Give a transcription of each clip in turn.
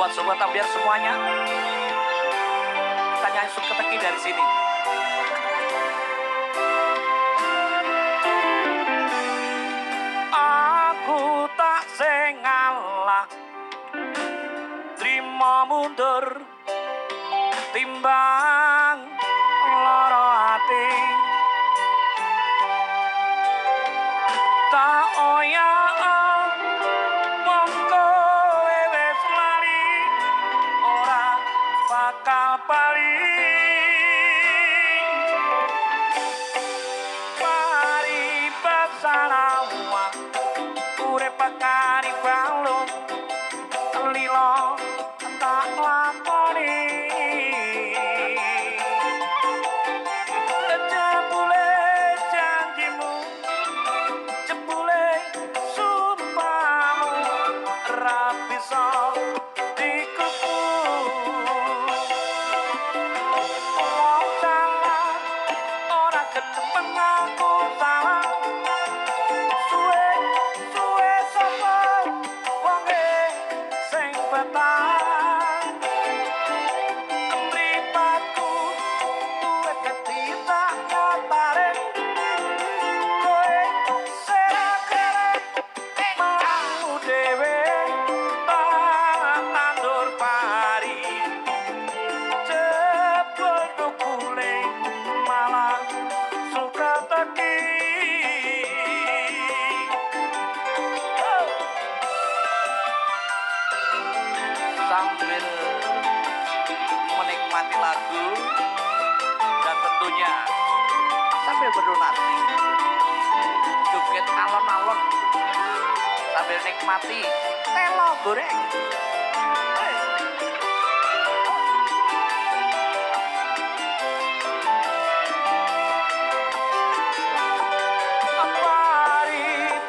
buat sobat ambiar semuanya. Kita nyanyi Suketeki dari sini. Aku tak sengalah trimo mundur timbang lara ati tak oyak wong kowe wis lali ora bakal bali paribasanawa urip kari balung lilo tak lakoni jebule janjimu jebule sumpahmu ra bisa dikuku wong salah ora ketepeng aku salah suwe suwe sapa wonge sing betah mripatku kuwe ketita nyatare kowe serak-serak mamu dewe tandur pari jebul tukule malah Suketeki sambil menikmati lagu dan tentunya sambil berdonasi joget alon-alon sambil nikmati telo goreng.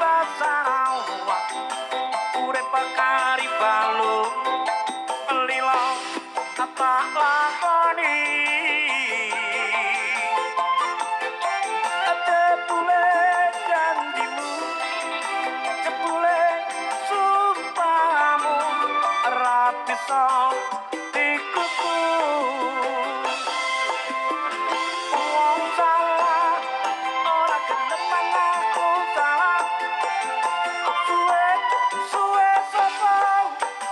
Paribasanawa urip kari balung lilo tak lakoni jebule janjimu jebule sumpahmu ra bisa dikuku wong salah ora ketepeng aku salah suwe suwe sapa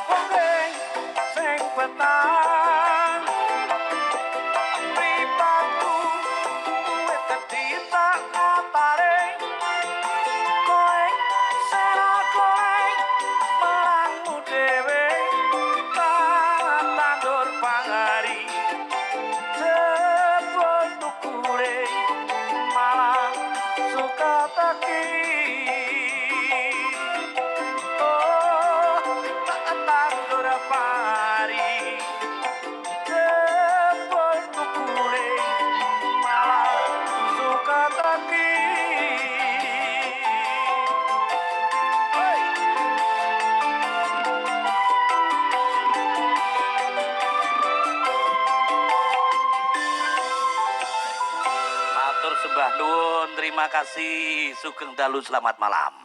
wonge sing betah mripatku kuwe ketita nyatare kowe serak kowe marangmu dhewe tandur pangari jebul tukule malah Suketeki oh tak tandur pari jebul tukule malah Suketeki matur sembah nuwun terima kasih sugeng dalu selamat malam.